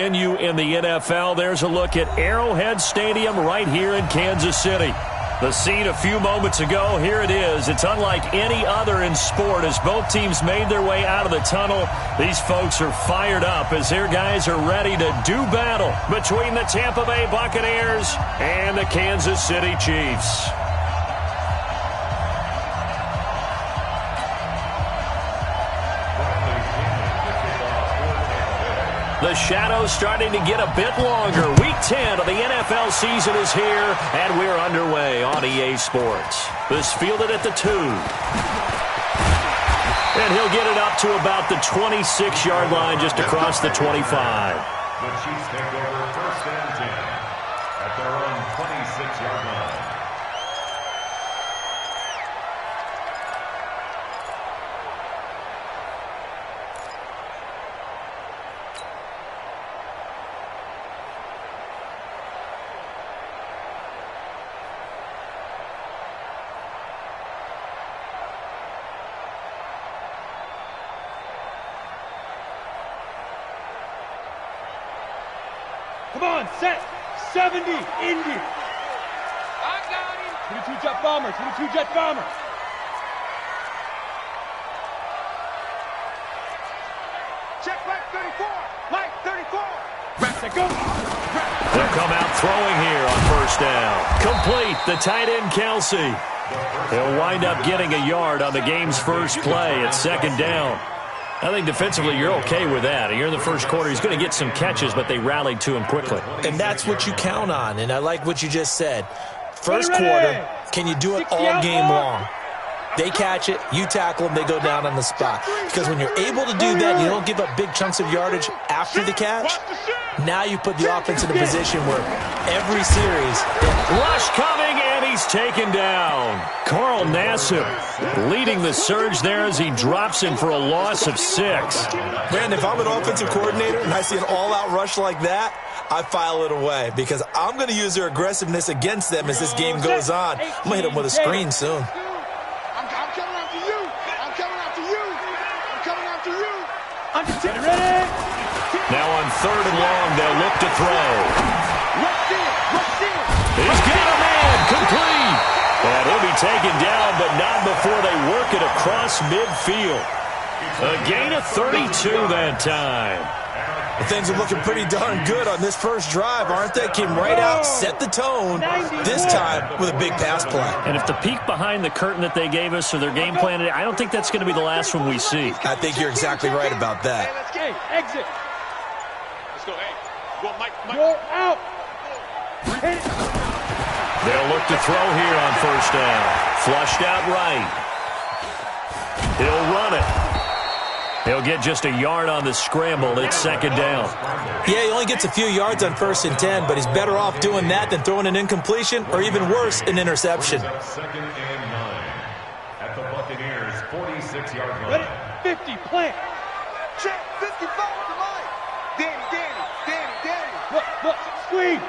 Continue in the NFL. There's a look at Arrowhead Stadium right here in Kansas City. The scene a few moments ago, here it is. It's unlike any other in sport as both teams made their way out of the tunnel. These folks are fired up as their guys are ready to do battle between the Tampa Bay Buccaneers and the Kansas City Chiefs. The shadow's starting to get a bit longer. Week 10 of the NFL season is here, and we're underway on EA Sports. This fielded at the 2. And he'll get it up to about the 26-yard line just across the 25. The Chiefs take over 1st and 10 at their own 26-yard line. Come on, set. 70, Indy. I got him. 22 jet bomber, 22 jet bomber. Check right 34, light 34. Reps it, go. They'll come out throwing here on 1st down. Complete, the tight end Kelsey. He'll wind up getting a yard on the game's first play at 2nd down. I think defensively you're okay with that. You're in the first quarter. He's going to get some catches, but they rallied to him quickly. And that's what you count on, and I like what you just said. First quarter, can you do it all game long? They catch it, you tackle them, they go down on the spot. Because when you're able to do that, you don't give up big chunks of yardage after the catch. Now you put the offense in a position where every series... Rush coming, and he's taken down. Carl Nassib leading the surge there as he drops him for a loss of 6. Man, if I'm an offensive coordinator and I see an all-out rush like that, I file it away because I'm going to use their aggressiveness against them as this game goes on. I'm going to hit them with a screen soon. Now on 3rd and long, they'll look to throw. He's got a man, complete. And he'll be taken down, but not before they work it across midfield. A gain of 32 that time. Things are looking pretty darn good on this first drive, aren't they? Came right out, set the tone, this time with a big pass play. And if the peek behind the curtain that they gave us or their game plan, I don't think that's going to be the last one we see. I think you're exactly right about that. Hey, exit. Let's go, hey. Go out. They'll look to throw here on 1st down. Flushed out right. He'll run it. He'll get just a yard on the scramble. It's 2nd down. Yeah, he only gets a few yards on 1st and 10, but he's better off doing that than throwing an incompletion or even worse, an interception. 2nd and 9 at the Buccaneers' 46-yard line. 50, plant. Check, 55 at the line. Danny. Look, squeeze.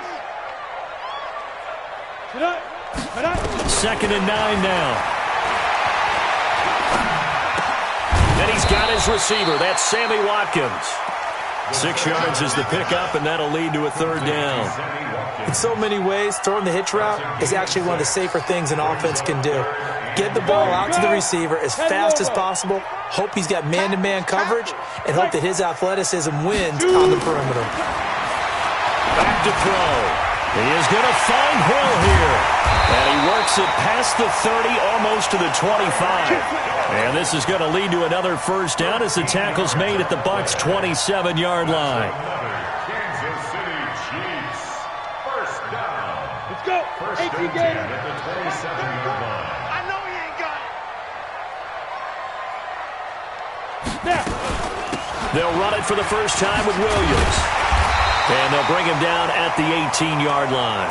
Get up. 2nd and 9 now. And he's got his receiver. That's Sammy Watkins. 6 yards is the pickup, and that'll lead to a 3rd down. In so many ways, throwing the hitch route is actually one of the safer things an offense can do. Get the ball out to the receiver as fast as possible, hope he's got man-to-man coverage, and hope that his athleticism wins on the perimeter. Back to throw. He is going to find Hill here. And he works it past the 30, almost to the 25. And this is going to lead to another 1st down as the tackle's made at the Bucs' 27-yard line. Kansas City Chiefs. 1st down. Let's go. 1st and 10 at the 27-yard line. I know he ain't got it. Now. They'll run it for the first time with Williams. And they'll bring him down at the 18-yard line.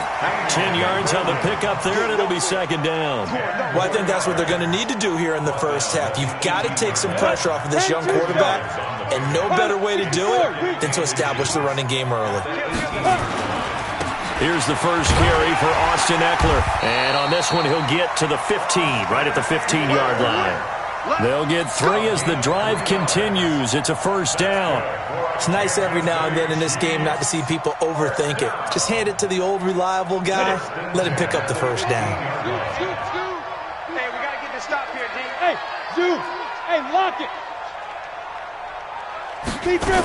10 yards on the pickup there, and it'll be 2nd down. Well, I think that's what they're going to need to do here in the first half. You've got to take some pressure off of this young quarterback, and no better way to do it than to establish the running game early. Here's the first carry for Austin Eckler. And on this one, he'll get to the 15, right at the 15-yard line. They'll get 3 as the drive continues. It's a first down. It's nice every now and then in this game not to see people overthink it. Just hand it to the old reliable guy. Let him pick up the first down. Hey, we got to get this stop here, D. Hey, Zeus. Hey, lock it. Deep grip.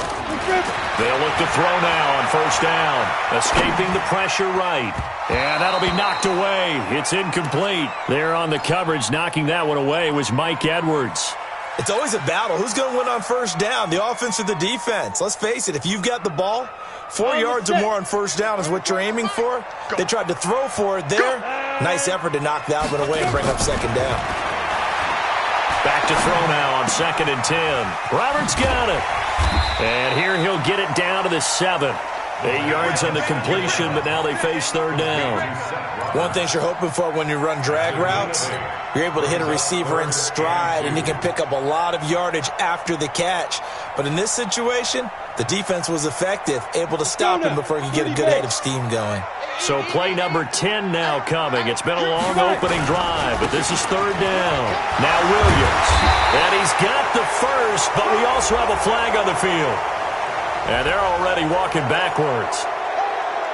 They'll look to throw now on first down. Escaping the pressure right. And that'll be knocked away. It's incomplete. There on the coverage, knocking that one away was Mike Edwards. It's always a battle. Who's going to win on first down, the offense or the defense? Let's face it, if you've got the ball, 4 yards or more on first down is what you're aiming for. They tried to throw for it there. Nice effort to knock that one away and bring up second down. Back to throw now on 2nd and 10. Roberts got it. And here he'll get it down to the 7. 8 yards on the completion, but now they face third down. One thing you're hoping for when you run drag routes, you're able to hit a receiver in stride, and he can pick up a lot of yardage after the catch. But in this situation, the defense was effective, able to stop him before he could get a good head of steam going. So play number 10 now coming. It's been a long opening drive, but this is third down. Now Williams. And he's got the first, but we also have a flag on the field. And they're already walking backwards.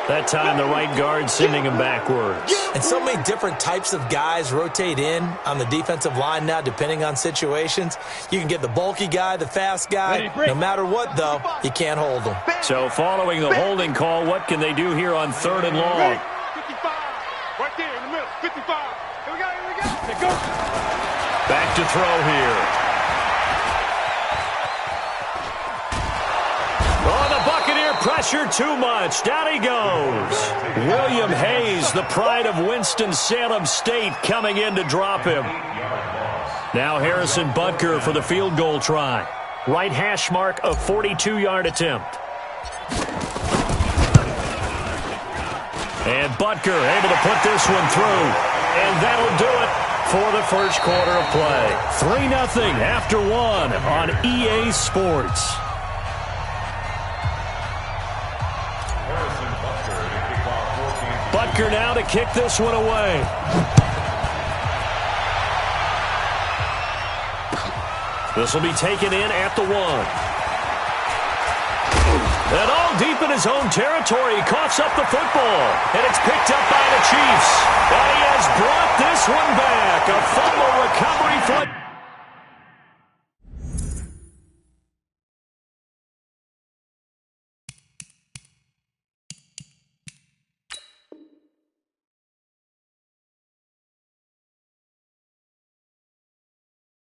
That time the right guard sending him backwards. And so many different types of guys rotate in on the defensive line now depending on situations. You can get the bulky guy, the fast guy. No matter what, though, you can't hold them. So following the holding call, what can they do here on 3rd and long? 55. Right there in the middle. 55. Here we go. Here go. Back to throw here. Oh, the Buccaneer pressure too much. Down he goes. William Hayes, the pride of Winston-Salem State, coming in to drop him. Now Harrison Butker for the field goal try. Right hash mark, a 42-yard attempt. And Butker able to put this one through. And that'll do it for the first quarter of play. 3-0 after 1 on EA Sports. Butker now to kick this one away. This will be taken in at the 1. And all deep in his own territory, he coughs up the football. And it's picked up by the Chiefs. And he has brought this one back. A fumble recovery for...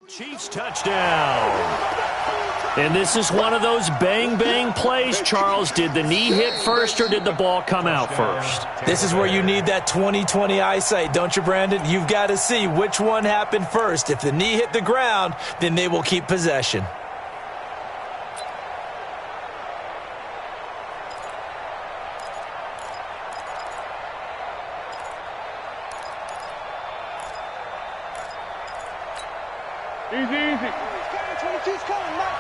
Chiefs touchdown. And this is one of those bang-bang plays, Charles. Did the knee hit first or did the ball come out first? This is where you need that 20/20 eyesight, don't you, Brandon? You've got to see which one happened first. If the knee hit the ground, then they will keep possession. Easy. 22's coming, Mike.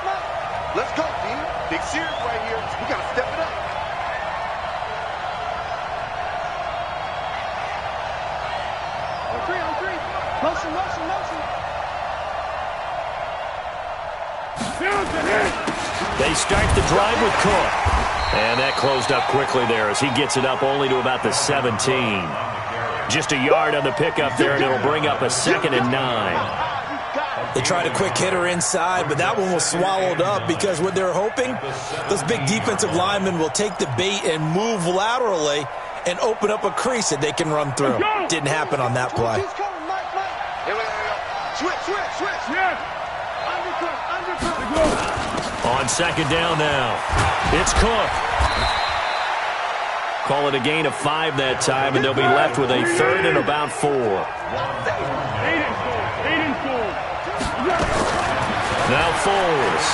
Let's go, D. Big series right here. We got to step it up. On three. Motion. They start the drive with Cook. And that closed up quickly there as he gets it up only to about the 17. Just a yard on the pickup there, and it'll bring up a 2nd and 9. They tried a quick hitter inside, but that one was swallowed up because what they're hoping, those big defensive linemen will take the bait and move laterally and open up a crease that they can run through. Didn't happen on that play. Switch. Yes. Undercut. On 2nd down now, it's Cook. Call it a gain of 5 that time, and they'll be left with a 3rd and about 4. 8 and 4. Now Foles.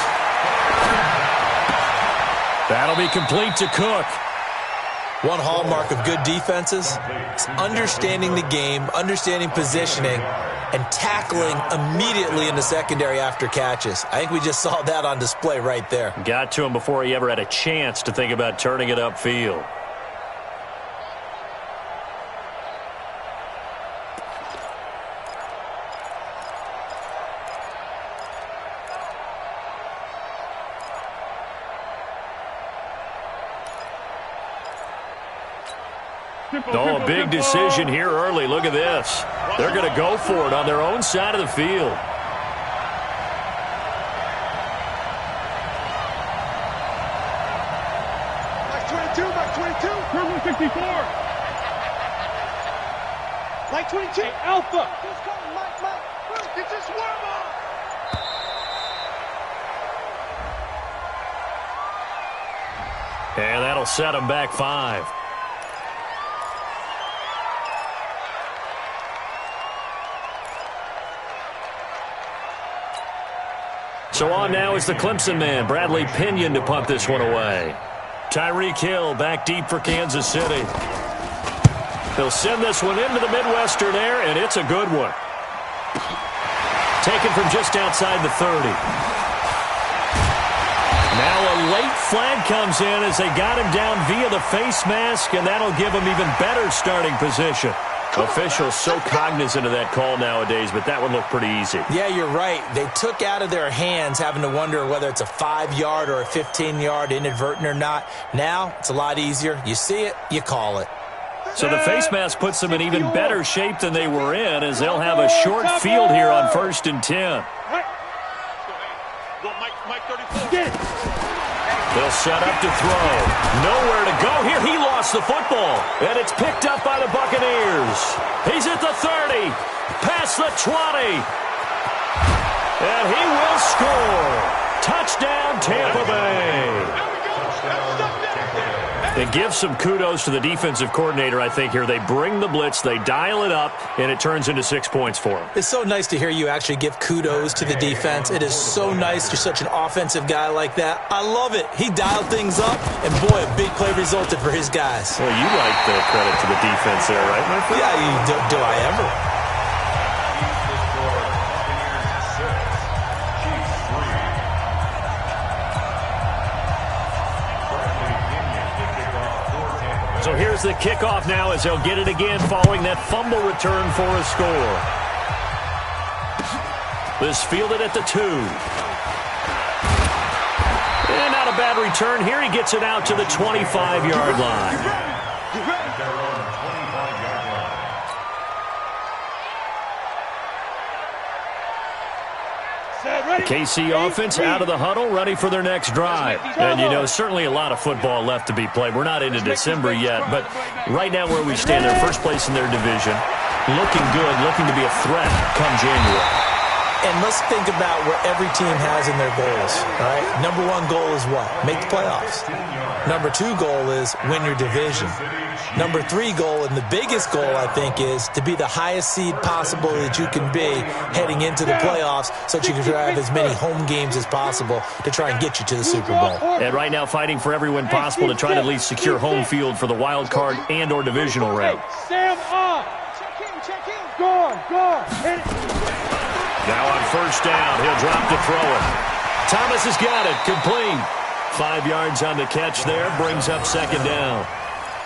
That'll be complete to Cook. One hallmark of good defenses is understanding the game, understanding positioning, and tackling immediately in the secondary after catches. I think we just saw that on display right there. Got to him before he ever had a chance to think about turning it upfield. Oh, a big decision here early. Look at this. They're going to go for it on their own side of the field. Mike 22, Mike 22. Purple 64. Mike 22. Hey, Alpha. Just coming, Mike. It's just warm up. And that'll set them back 5. So on now is the Clemson man, Bradley Pinion, to punt this one away. Tyreek Hill back deep for Kansas City. He'll send this one into the Midwestern air, and it's a good one. Taken from just outside the 30. Now a late flag comes in as they got him down via the face mask, and that'll give him even better starting position. Officials so cognizant of that call nowadays, but that one looked pretty easy. Yeah, you're right. They took out of their hands having to wonder whether it's a 5-yard or a 15-yard, inadvertent or not. Now it's a lot easier. You see it, you call it. So the face mask puts them in even better shape than they were in, as they'll have a short field here on 1st and 10. Mike 34. Get it. They'll set up to throw. Nowhere to go here. He lost the football. And it's picked up by the Buccaneers. He's at the 30. Past the 20. And he will score. Touchdown, Tampa Bay. It gives some kudos to the defensive coordinator, I think, here. They bring the blitz, they dial it up, and it turns into 6 points for them. It's so nice to hear you actually give kudos to the defense. It is so nice. You're such an offensive guy like that. I love it. He dialed things up, and boy, a big play resulted for his guys. Well, you like the credit to the defense there, right, my friend? Yeah, do I ever? So here's the kickoff now as they'll get it again following that fumble return for a score. This fielded at the 2. And not a bad return here. He gets it out to the 25-yard line. The KC offense out of the huddle, ready for their next drive. And, you know, certainly a lot of football left to be played. We're not into December yet, but right now where we stand, they're first place in their division. Looking good, looking to be a threat come January. And let's think about what every team has in their goals, all right? Number 1 goal is what? Make the playoffs. Number 2 goal is win your division. Number 3 goal, and the biggest goal, I think, is to be the highest seed possible that you can be heading into the playoffs so that you can drive as many home games as possible to try and get you to the Super Bowl. And right now fighting for every win possible to try to at least secure home field for the wild card and or divisional round. Sam on. Check in. Go. Hit it. Now on first down, he'll drop to throw it. Thomas has got it, complete. 5 yards on the catch there, brings up second down.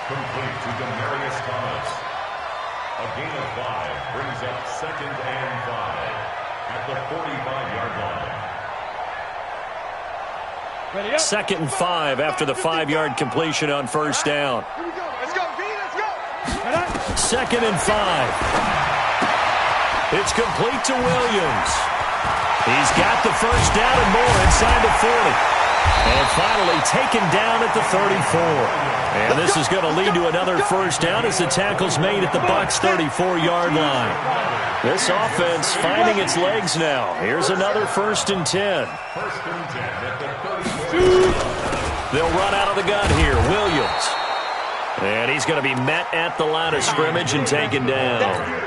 Complete to Demarius Thomas. A gain of 5 brings up 2nd and 5 at the 45-yard line. Ready up. 2nd and 5 after the 5-yard completion on first down. Here we go. Let's go, V. Let's go. 2nd and 5. It's complete to Williams. He's got the first down and more inside the 40. And finally taken down at the 34. And this is going to lead to another first down as the tackle's made at the Bucs' 34-yard line. This offense finding its legs now. Here's another 1st and 10. 1st and 10 at the 34. They'll run out of the gun here. Williams. And he's going to be met at the line of scrimmage and taken down.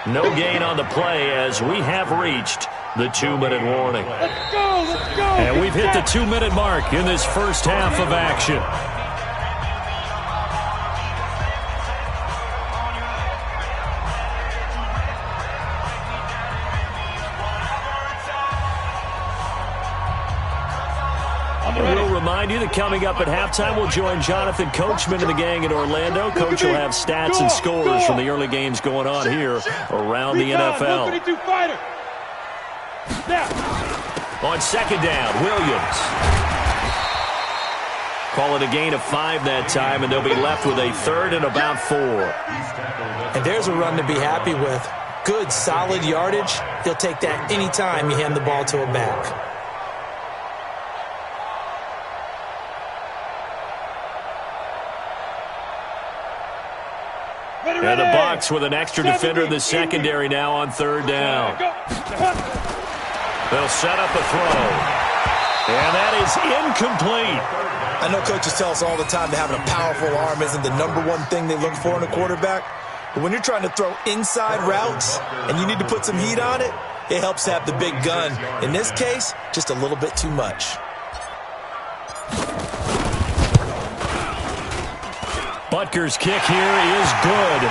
No gain on the play as we have reached the 2-minute warning. Let's go. And we've hit the 2-minute mark in this first half of action. We'll remind you that coming up at halftime, we'll join Jonathan Coachman and the gang in Orlando. Coach will have stats and scores from the early games going on here around the NFL. On second down, Williams. Call it a gain of 5 that time, and they'll be left with a third and about 4. And there's a run to be happy with. Good, solid yardage. He'll take that anytime you hand the ball to a back. And the Bucs with an extra defender in the secondary now on third down. They'll set up a throw. And that is incomplete. I know coaches tell us all the time that having a powerful arm isn't the #1 thing they look for in a quarterback. But when you're trying to throw inside routes and you need to put some heat on it, it helps to have the big gun. In this case, just a little bit too much. Butker's kick here is good.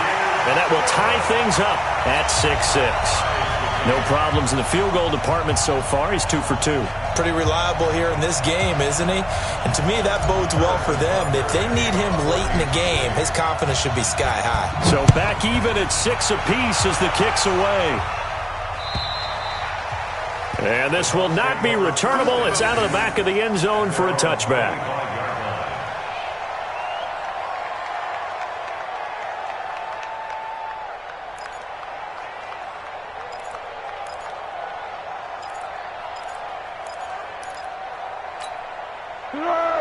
And that will tie things up at 6-6. No problems in the field goal department so far. He's 2 for 2. Pretty reliable here in this game, isn't he? And to me, that bodes well for them. If they need him late in the game, his confidence should be sky high. So back even at 6 apiece as the kick's away. And this will not be returnable. It's out of the back of the end zone for a touchback.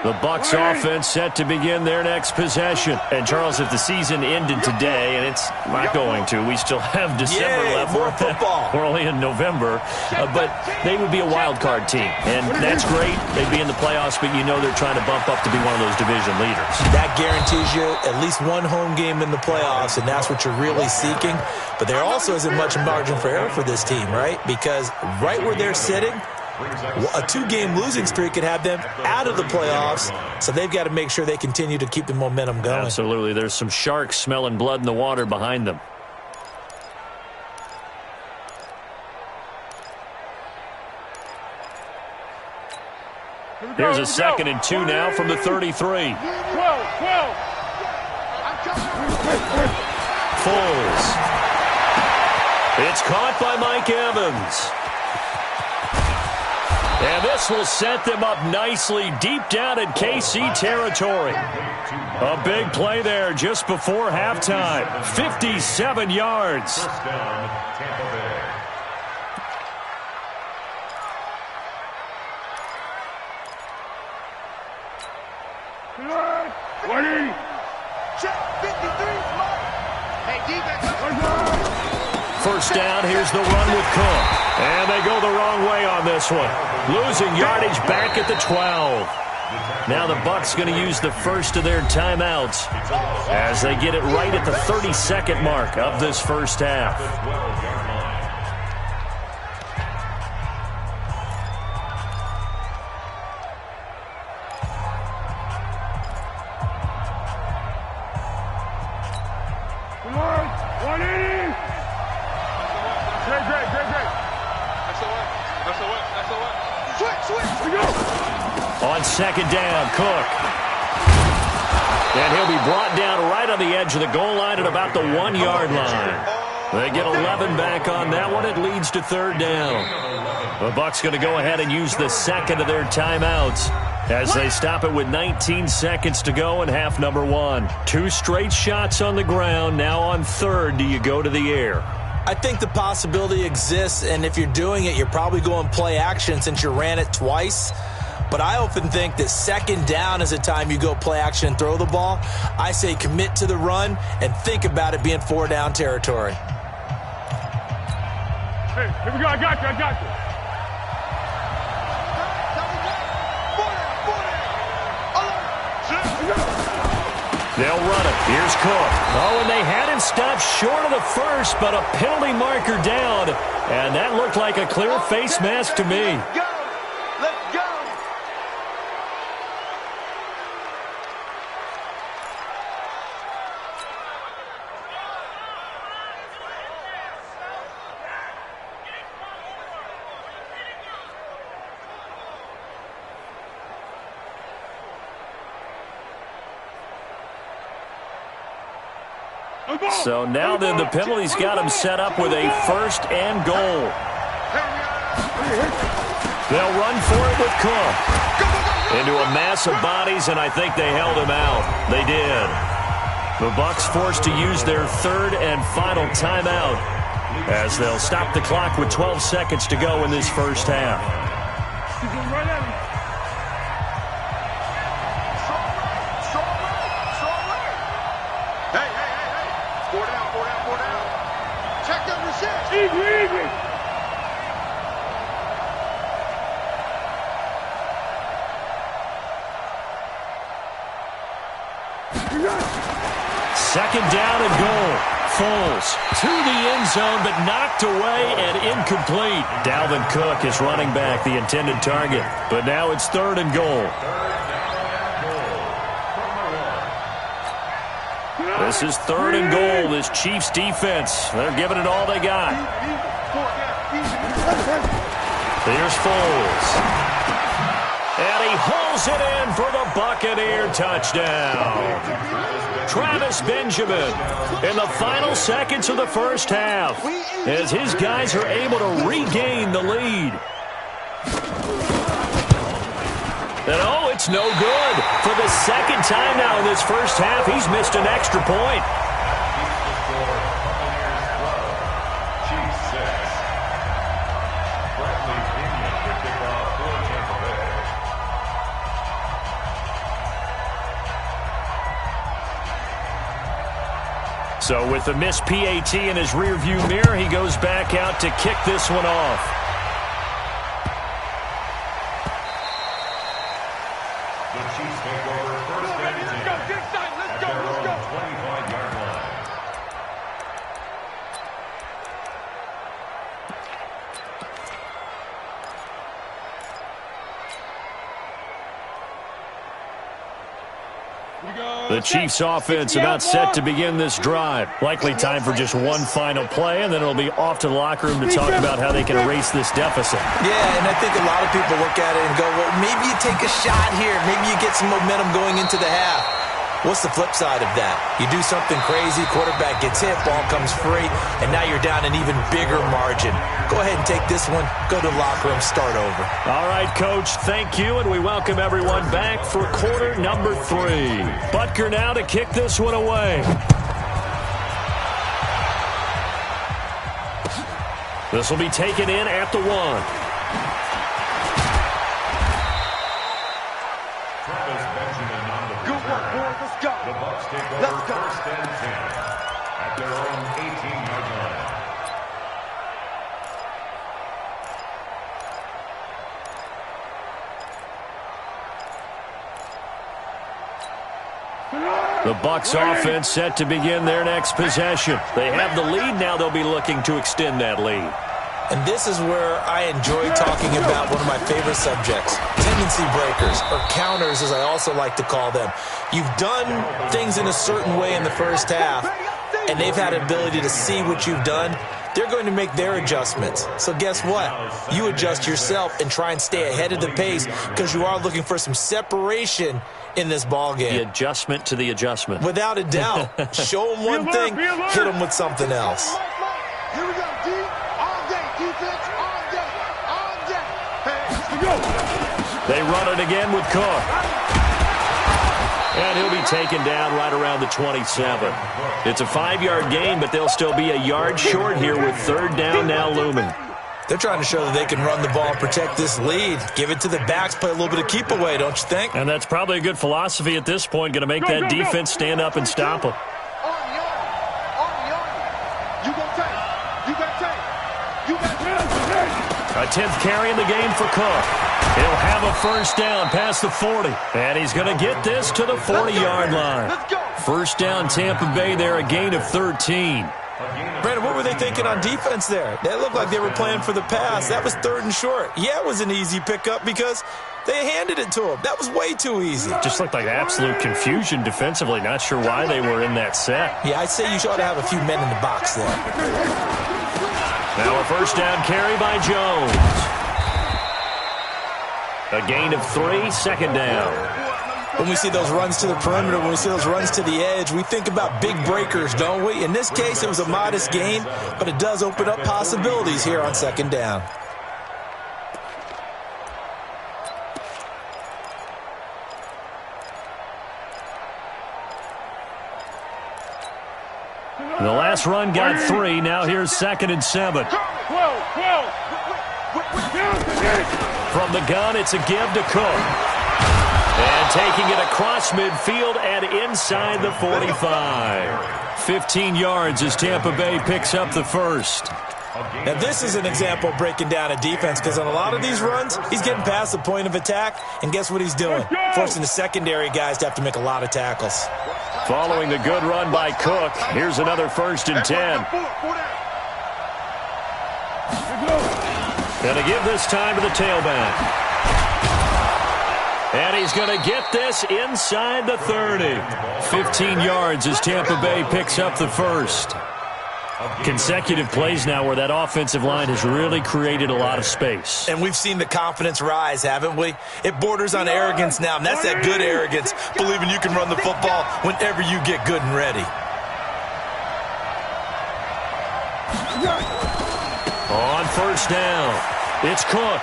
The Bucs offense set to begin their next possession. And, Charles, if the season ended today, and it's not going to, we still have December left. More football. We're only in November. But they would be a wild card team. And that's great. They'd be in the playoffs, but you know they're trying to bump up to be one of those division leaders. That guarantees you at least one home game in the playoffs, and that's what you're really seeking. But there also isn't much margin for error for this team, right? Because right where they're sitting, a 2-game losing streak could have them out of the playoffs, so they've got to make sure they continue to keep the momentum going. Absolutely. There's some sharks smelling blood in the water behind them. Here's a 2nd and 2 now from the 33. 12. Foles. It's caught by Mike Evans. And this will set them up nicely deep down in KC territory. A big play there just before halftime. 57 yards. First down, Tampa Bay. First down, here's the run with Cook. And they go the wrong way on this one. Losing yardage back at the 12. Now the Bucs going to use the first of their timeouts as they get it right at the 32nd mark of this first half. On second down, Cook. And he'll be brought down right on the edge of the goal line at about the 1-yard line. They get 11 back on that one. It leads to third down. The Bucs going to go ahead and use the second of their timeouts as they stop it with 19 seconds to go in half number 1. 2 straight shots on the ground. Now on third, do you go to the air? I think the possibility exists, and if you're doing it, you're probably going play action since you ran it twice. But I often think that second down is a time you go play action and throw the ball. I say commit to the run and think about it being 4-down territory. Hey, here we go. I got you. They'll run it. Here's Cook. Oh, and they had him stopped short of the first, but a penalty marker down. And that looked like a clear face mask to me. Let's go. So now then the penalty's got him set up with a 1st and goal. They'll run for it with Cook. Into a mass of bodies, and I think they held him out. They did. The Bucs forced to use their third and final timeout as they'll stop the clock with 12 seconds to go in this first half. Hey. Four down. Check number 6. Easy. Second down and goal. Foles to the end zone, but knocked away and incomplete. Dalvin Cook is running back, the intended target. But now it's third and goal. This is third and goal, this Chiefs defense. They're giving it all they got. Here's Foles. And he hauls it in for the Buccaneer touchdown. Travis Benjamin in the final seconds of the first half as his guys are able to regain the lead. And oh, it's no good. For the second time now in this first half, he's missed an extra point. So with the missed PAT in his rearview mirror, he goes back out to kick this one off. The Chiefs take over first and 10 at their own 25-yard line. The Chiefs offense about set to begin this drive. Likely time for just one final play, and then it'll be off to the locker room to talk about how they can erase this deficit. Yeah, and I think a lot of people look at it and go, well, maybe you take a shot here. Maybe you get some momentum going into the half. What's the flip side of that? You do something crazy, quarterback gets hit, ball comes free, and now you're down an even bigger margin. Go ahead and take this one, go to the locker room, start over. All right, Coach, thank you, and we welcome everyone back for quarter number 3. Butker now to kick this one away. This will be taken in at the 1. The Bucs take over first and 10 at their own 18-yard line. The Bucs offense set to begin their next possession. They have the lead. Now they'll be looking to extend that lead. And this is where I enjoy talking about one of my favorite subjects, tendency breakers, or counters as I also like to call them. You've done things in a certain way in the first half, and they've had an ability to see what you've done. They're going to make their adjustments. So guess what? You adjust yourself and try and stay ahead of the pace because you are looking for some separation in this ball game. The adjustment to the adjustment. Without a doubt. Show them one thing, hit them with something else. Here we go, D. All day. Defense, all day. All day. Hey, They run it again with Cook. And he'll be taken down right around the 27. It's a 5-yard gain, but they'll still be a yard short here with third down now looming. They're trying to show that they can run the ball, protect this lead, give it to the backs, play a little bit of keep away, don't you think? And that's probably a good philosophy at this point, going to make that defense stand up and stop them. A 10th carry in the game for Cook. He'll have a first down past the 40. And he's going to get this to the 40-yard line. First down Tampa Bay there, a gain of 13. Brandon, what were they thinking on defense there? They looked like they were playing for the pass. That was third and short. Yeah, it was an easy pickup because they handed it to him. That was way too easy. Just looked like absolute confusion defensively. Not sure why they were in that set. Yeah, I'd say you ought to have a few men in the box there. Now a first down carry by Jones. A gain of 3, second down. When we see those runs to the perimeter, when we see those runs to the edge, we think about big breakers, don't we? In this case, it was a modest gain, but it does open up possibilities here on second down. The last run got 3. Now here's 2nd and 7. From the gun, it's a give to Cook. And taking it across midfield and inside the 45. 15 yards as Tampa Bay picks up the first. Now, this is an example of breaking down a defense, because on a lot of these runs, he's getting past the point of attack, and guess what he's doing? Forcing the secondary guys to have to make a lot of tackles. Following the good run by Cook, here's another 1st and 10. Going to give this time to the tailback. And he's going to get this inside the 30. 15 yards as Tampa Bay picks up the first. Consecutive plays now where that offensive line has really created a lot of space. And we've seen the confidence rise, haven't we? It borders on arrogance now, and that's that good arrogance, believing you can run the football whenever you get good and ready. On 1st down, it's Cook.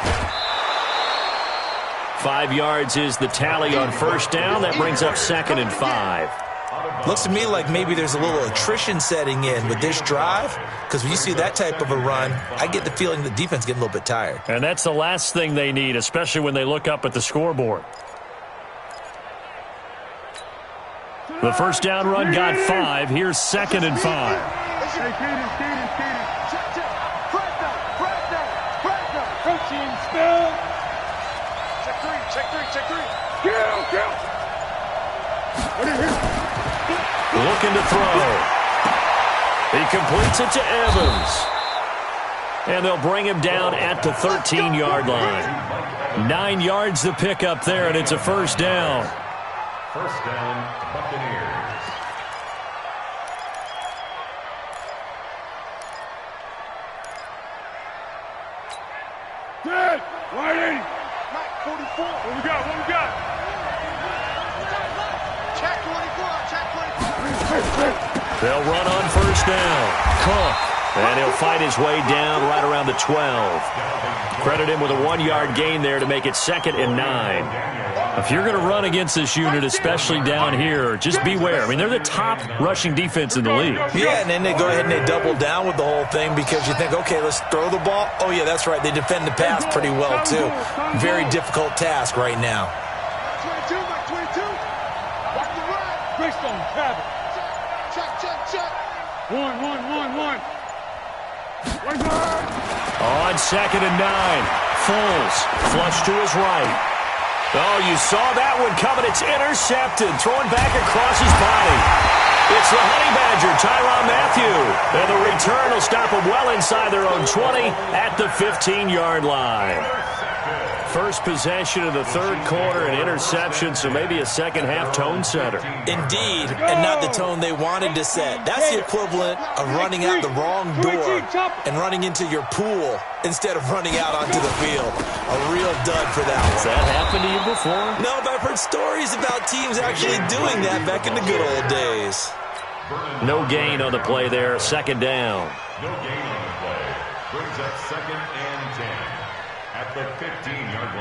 5 yards is the tally on 1st down. That brings up 2nd and 5. Looks to me like maybe there's a little attrition setting in with this drive, because when you see that type of a run, I get the feeling the defense getting a little bit tired. And that's the last thing they need, especially when they look up at the scoreboard. The 1st down run got 5. Here's 2nd and 5. Looking to throw. He completes it to Evans. And they'll bring him down at the 13-yard line. 9 yards to pick up there, and it's a 1st down. 1st down, Buccaneers. Good. 180. 44. What we got? What we got? Check 24. Check 24. They'll run on 1st down. Cook. And he'll fight his way down right around the 12. Credit him with a 1-yard gain there to make it 2nd and 9. If you're going to run against this unit, especially down here, just beware. I mean, they're the top rushing defense in the league. Yeah, and then they go ahead and they double down with the whole thing because you think, okay, let's throw the ball. Oh, yeah, that's right. They defend the pass pretty well, too. Very difficult task right now. 22, Mike 22. Watch the run. Greystone, Travis. Check. One. On 2nd and 9. Foles flush to his right. Oh, you saw that one coming. It's intercepted. Throwing back across his body. It's the Honey Badger, Tyrann Mathieu. And the return will stop them well inside their own 20 at the 15-yard line. First possession of the 3rd quarter, an interception, so maybe a second-half tone setter. Indeed, and not the tone they wanted to set. That's the equivalent of running out the wrong door and running into your pool instead of running out onto the field. A real dud for that one. Has that happened to you before? No, but I've heard stories about teams actually doing that back in the good old days. No gain on the play there, 2nd down. No gain on the play. Brings up 2nd and 10 at the 15-yard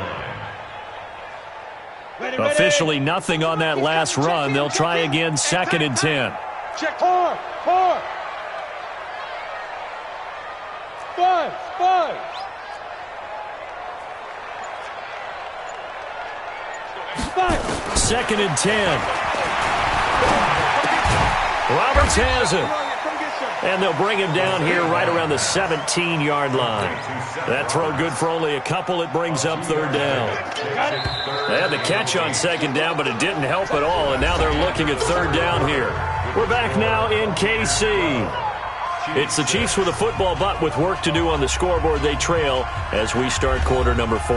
line. Officially nothing on that last run. They'll try again 2nd and 10. Check 4. 5. 2nd and 10. Roberts has it. And they'll bring him down here right around the 17-yard line. That throw good for only a couple. It brings up 3rd down. They had the catch on 2nd down, but it didn't help at all. And now they're looking at 3rd down here. We're back now in KC. It's the Chiefs with a football, but with work to do on the scoreboard. They trail as we start quarter number 4.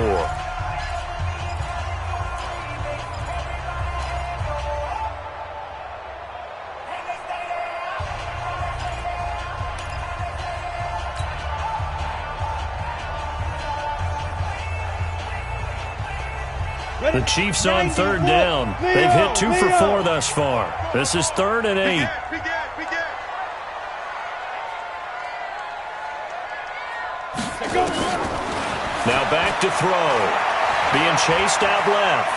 The Chiefs on 3rd down. They've hit 2 for 4 thus far. This is 3rd and 8. Now back to throw. Being chased out left.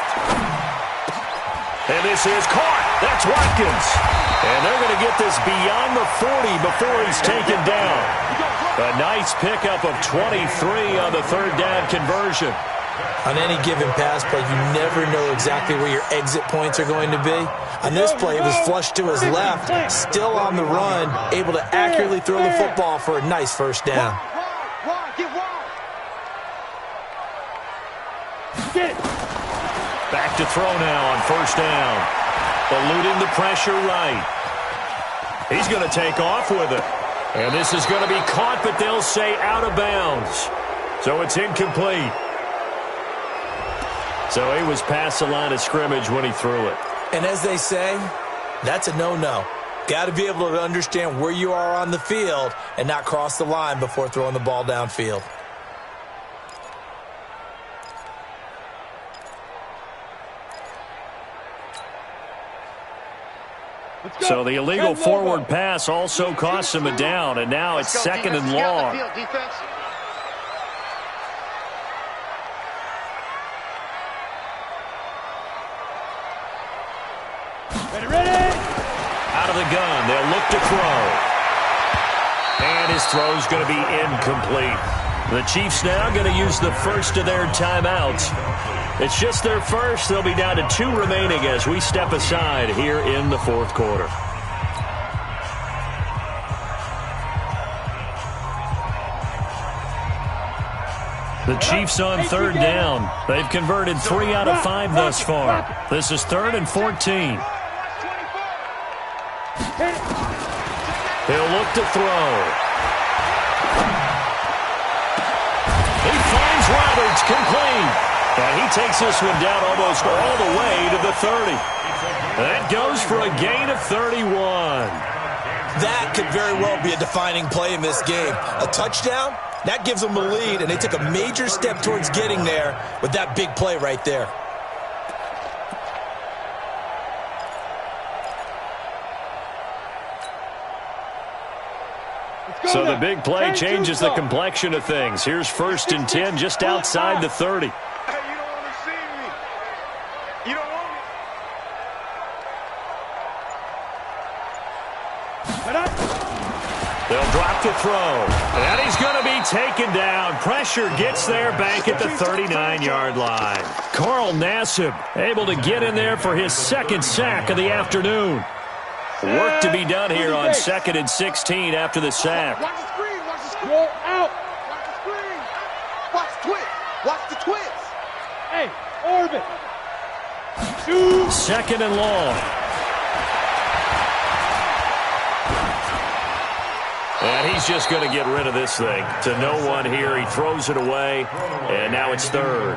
And this is caught. That's Watkins. And they're going to get this beyond the 40 before he's taken down. A nice pickup of 23 on the third down conversion. On any given pass play, you never know exactly where your exit points are going to be. On this play, it was flushed to his left, still on the run, able to accurately throw the football for a nice first down. Back to throw now on first down. Eluding the pressure right. He's going to take off with it. And this is going to be caught, but they'll say out of bounds. So it's incomplete. So he was past the line of scrimmage when he threw it. And as they say, that's a no-no. Got to be able to understand where you are on the field and not cross the line before throwing the ball downfield. So the illegal forward pass also costs him a down, and now it's second and long. Out of the gun, they'll look to throw. And his throw's going to be incomplete. The Chiefs now going to use the first of their timeouts. It's just their first. They'll be down to 2 remaining as we step aside here in the fourth quarter. The Chiefs on third down. They've converted 3 out of 5 thus far. This is 3rd and 14. He'll look to throw. He finds Roberts complete. And he takes this one down almost all the way to the 30. That goes for a gain of 31. That could very well be a defining play in this game. A touchdown, that gives them the lead, and they took a major step towards getting there with that big play right there. So the big play changes the complexion of things. Here's 1st and 10 just outside the 30. Hey, you don't want to see me. You don't want me. They'll drop the throw. And he's going to be taken down. Pressure gets there back at the 39-yard line. Carl Nassib able to get in there for his 2nd sack of the afternoon. Work to be done here on 2nd and 16 after the sack. Watch the screen. Watch the screen. Roll out. Watch the screen. Watch the twist. Watch the twist. Hey, orbit. 2. 2nd and long. And he's just going to get rid of this thing. To no one here. He throws it away. And now it's 3rd.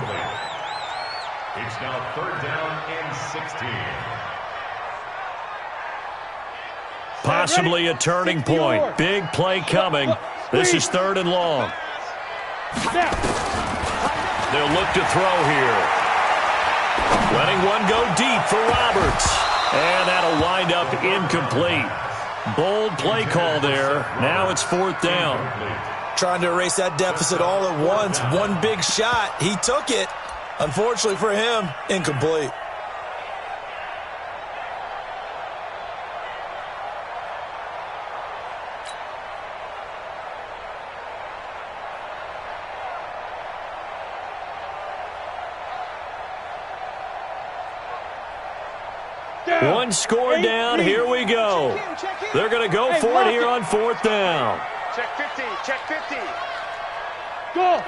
It's now 3rd down and 16. Possibly a turning point. Big play coming. This is 3rd and long. They'll look to throw here. Letting one go deep for Roberts. And that'll wind up incomplete. Bold play call there. Now it's 4th down. Trying to erase that deficit all at once. One big shot. He took it. Unfortunately for him, incomplete. One score down. Here we go. They're going to go for it here on 4th down. Check 50. Check 50. Go.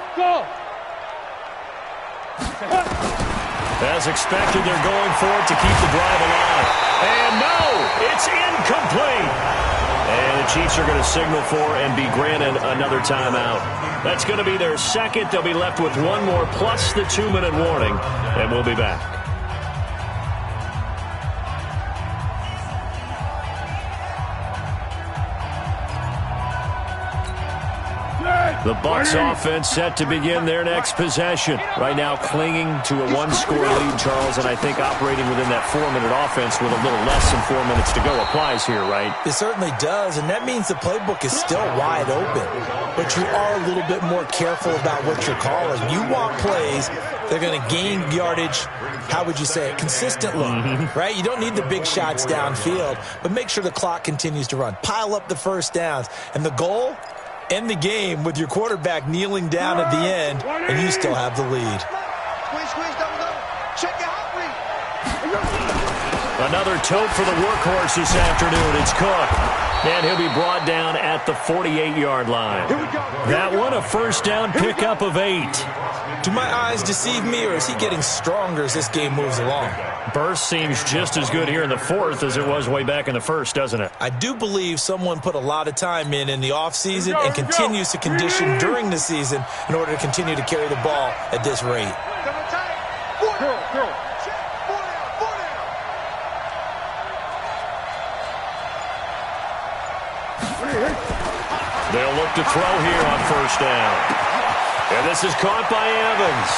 As expected, they're going for it to keep the drive alive. And no, it's incomplete. And the Chiefs are going to signal for and be granted another timeout. That's going to be their 2nd. They'll be left with 1 more plus the 2-minute warning. And we'll be back. The Bucs offense set to begin their next possession. Right now clinging to a one-score lead, Charles, and I think operating within that 4-minute offense with a little less than 4 minutes to go applies here, right? It certainly does, and that means the playbook is still wide open. But you are a little bit more careful about what you're calling. You want plays that are going to gain yardage, how would you say it, consistently, right? You don't need the big shots downfield, but make sure the clock continues to run. Pile up the first downs, and the goal, end the game with your quarterback kneeling down at the end, and you still have the lead. Another tote for the workhorse this afternoon. It's Cook. And he'll be brought down at the 48-yard line. That one, a first down pickup of 8. Do my eyes deceive me, or is he getting stronger as this game moves along? Burst seems just as good here in the fourth as it was way back in the first, doesn't it? I do believe someone put a lot of time in the offseason and continues to condition during the season in order to continue to carry the ball at this rate. They'll look to throw here on first down. And this is caught by Evans.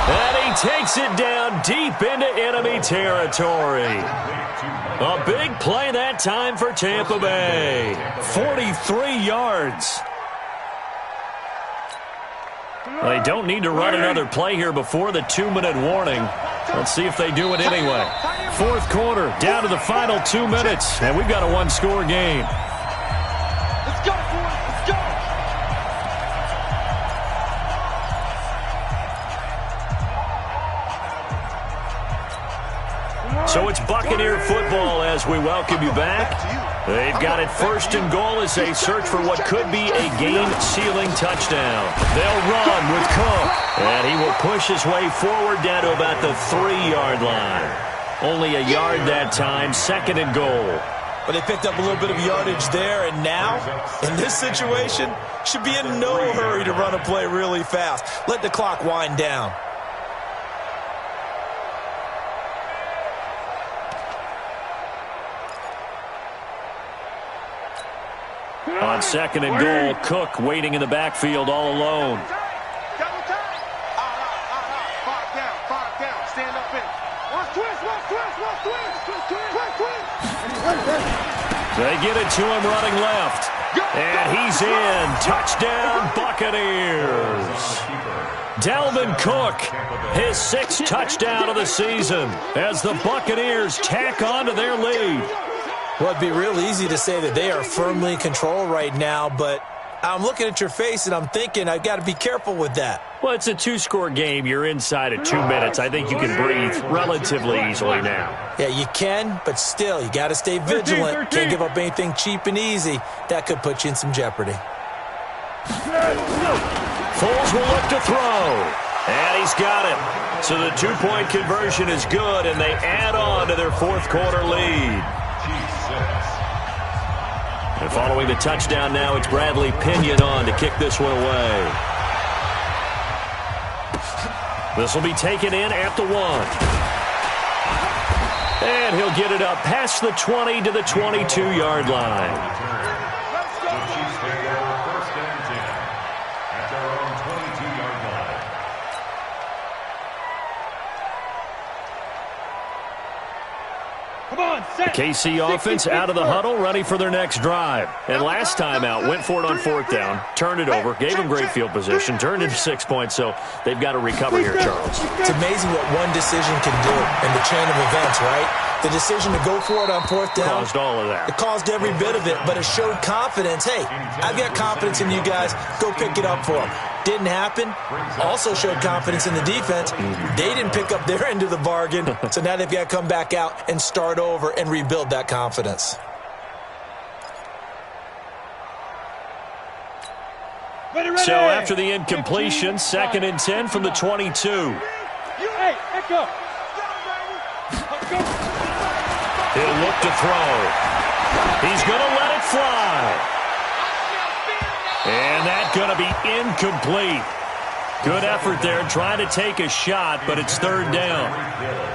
And he takes it down deep into enemy territory. A big play that time for Tampa Bay. 43 yards. They don't need to run another play here before the 2-minute warning. Let's see if they do it anyway. Fourth quarter, down to the final 2 minutes. And we've got a one-score game. Let's go, boys. Let's go. So it's Buccaneer football as we welcome you back. They've got it first and goal as they search for what could be a game-sealing touchdown. They'll run with Cook, and he will push his way forward down to about the 3-yard line. Only a yard that time, second and goal. But they picked up a little bit of yardage there, and now, in this situation, should be in no hurry to run a play really fast. Let the clock wind down. On second and goal, Cook waiting in the backfield all alone. They get it to him running left. And he's in. Touchdown, Buccaneers. Dalvin Cook, his 6th touchdown of the season as the Buccaneers tack on to their lead. Well, it'd be real easy to say that they are firmly in control right now, but I'm looking at your face and I'm thinking I've got to be careful with that. Well, it's a 2-score game. You're inside of 2 minutes. I think you can breathe relatively easily now. Yeah, you can, but still, you got to stay vigilant. Can't give up anything cheap and easy. That could put you in some jeopardy. Foles will look to throw. And he's got it. So the 2-point conversion is good, and they add on to their fourth quarter lead. And following the touchdown now, it's Bradley Pinion on to kick this one away. This will be taken in at the 1. And he'll get it up past the 20 to the 22-yard line. The KC offense out of the huddle, ready for their next drive. And last time out, went for it on 4th down, turned it over, gave them great field position, turned into 6 points, so they've got to recover here, Charles. It's amazing what one decision can do in the chain of events, right? The decision to go for it on 4th down. Caused all of that. It caused every bit of it, but it showed confidence. Hey, I've got confidence in you guys. Go pick it up for them. Didn't happen. Also showed confidence in the defense. They didn't pick up their end of the bargain, so now they've got to come back out and start over and rebuild that confidence. So after the incompletion, 2nd and 10 from the 22. Hey, let's go. He'll look to throw. He's going to let it fly. And that's going to be incomplete. Good effort there, trying to take a shot, but it's third down.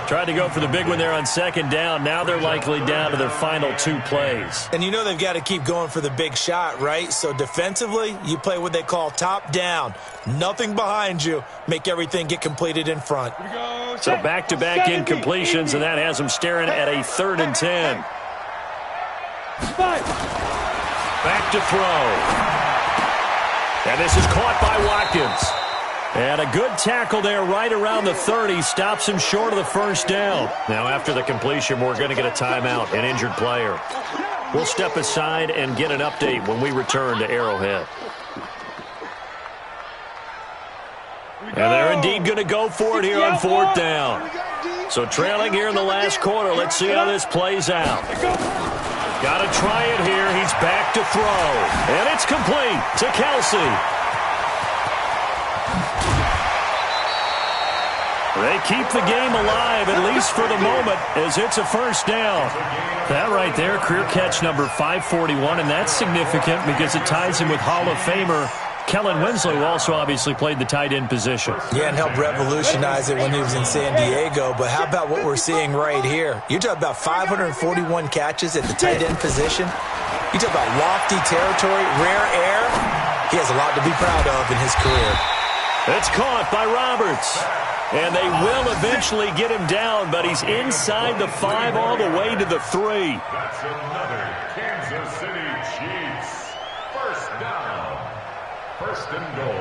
Tried to go for the big one there on second down. Now they're likely down to their final 2 plays. And you know they've got to keep going for the big shot, right? So defensively, you play what they call top down. Nothing behind you. Make everything get completed in front. So back-to-back incompletions, and that has them staring at a 3rd and 10. Back to throw. And this is caught by Watkins. And a good tackle there right around the 30. Stops him short of the first down. Now after the completion, we're going to get a timeout, an injured player. We'll step aside and get an update when we return to Arrowhead. And they're indeed going to go for it here on 4th down. So trailing here in the last quarter. Let's see how this plays out. Got to try it here. He's back to throw. And it's complete to Kelsey. They keep the game alive, at least for the moment, as it's a first down. That right there, career catch number 541, and that's significant because it ties him with Hall of Famer Kellen Winslow, who also obviously played the tight end position. Yeah, and helped revolutionize it when he was in San Diego. But how about what we're seeing right here? You're talking about 541 catches at the tight end position. You talk about lofty territory, rare air. He has a lot to be proud of in his career. It's caught by Roberts. And they will eventually get him down, but he's inside the 5 all the way to the 3. That's another Kansas City Chiefs. First down. First and goal.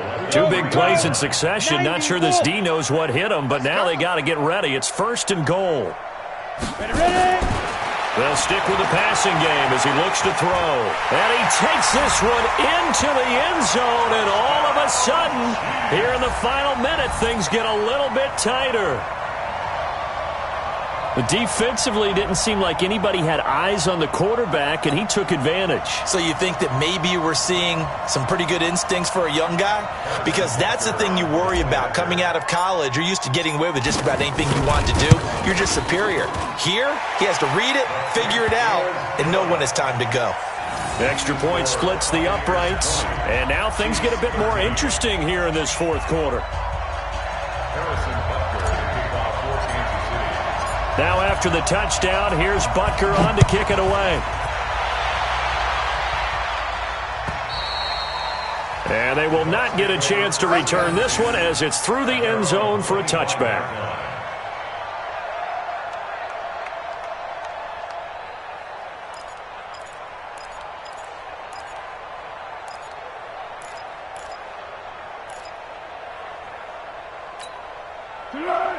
2 big plays in succession. Not sure this D knows what hit him, but now they got to get ready. It's first and goal. Ready? They'll stick with the passing game as he looks to throw. And he takes this one into the end zone, and all of a sudden, here in the final minute, things get a little bit tighter. But defensively, didn't seem like anybody had eyes on the quarterback, and he took advantage. So you think that maybe we're seeing some pretty good instincts for a young guy? Because that's the thing you worry about. Coming out of college, you're used to getting away with just about anything you want to do. You're just superior. Here, he has to read it, figure it out, and know when it's time to go. Extra point splits the uprights, and now things get a bit more interesting here in this 4th quarter. Now after the touchdown, here's Butker on to kick it away. And they will not get a chance to return this one as it's through the end zone for a touchback.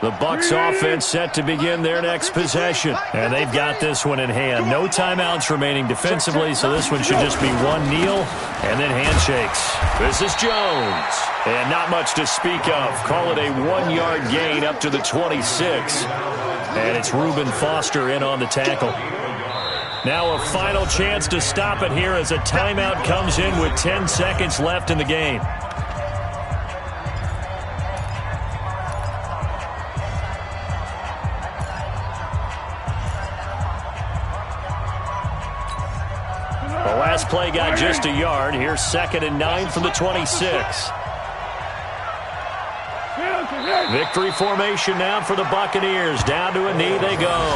The Bucs offense set to begin their next possession. And they've got this one in hand. No timeouts remaining defensively, so this one should just be one kneel and then handshakes. This is Jones. And not much to speak of. Call it a 1-yard gain up to the 26. And it's Reuben Foster in on the tackle. Now a final chance to stop it here as a timeout comes in with 10 seconds left in the game. The last play got just a yard. Here's 2nd and 9 from the 26. Victory formation now for the Buccaneers. Down to a knee they go.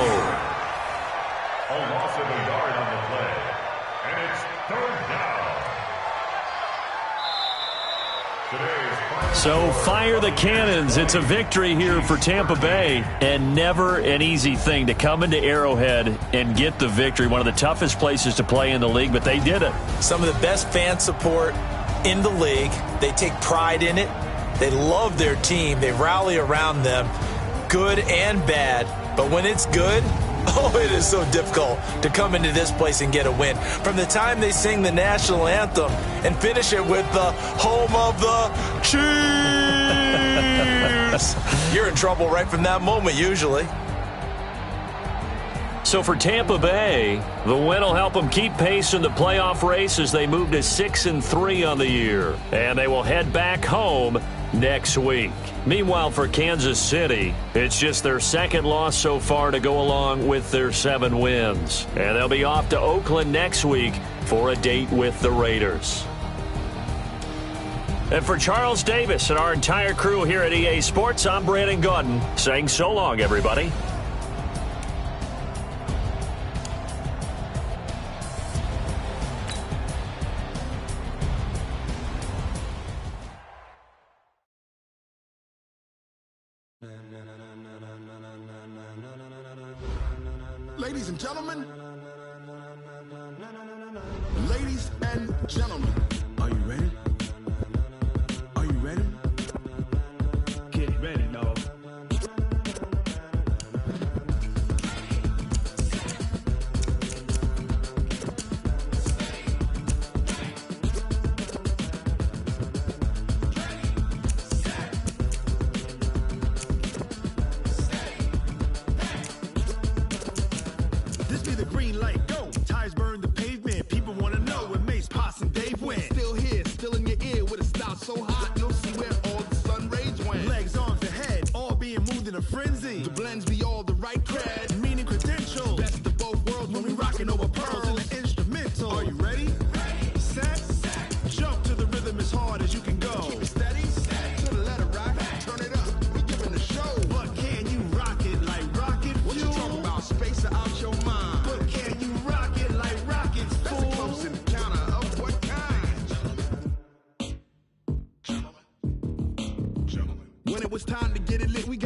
A loss of a yard on the play. And it's 3rd down. So fire the cannons. It's a victory here for Tampa Bay. And never an easy thing to come into Arrowhead and get the victory. One of the toughest places to play in the league, but they did it. Some of the best fan support in the league. They take pride in it. They love their team. They rally around them, good and bad. But when it's good, oh, it is so difficult to come into this place and get a win. From the time they sing the national anthem and finish it with the home of the Chiefs, you're in trouble right from that moment usually. So for Tampa Bay, the win will help them keep pace in the playoff race as they move to 6-3 on the year. And they will head back home next week. Meanwhile, for Kansas City, it's just their 2nd loss so far to go along with their 7 wins. And they'll be off to Oakland next week for a date with the Raiders. And for Charles Davis and our entire crew here at EA Sports, I'm Brandon Gaudin saying so long, everybody. Ladies and gentlemen, ladies and gentlemen, are you ready? Are you ready? Get ready, dog. This be the green light, go. Tires burn the pavement. People want to know when Mace, Pops, and Dave went. Still here, still in your ear with a style so hot, you'll see where all the sun rays went. Legs, arms, the head, all being moved in a frenzy. The blends be all the right cred, meaning credentials. Best of both worlds when we rocking over pearls in the instrumental. Are you ready? Set. Jump to the rhythm as hard as you can go. Keep it steady. To the letter right. Turn it up. We giving the show. But can you rock it like rocket fuel? What you talking about? Space out your mind. But can you rock it like rockets, fool? That's a close encounter of what kind? Gentlemen. When it was time to get it lit, we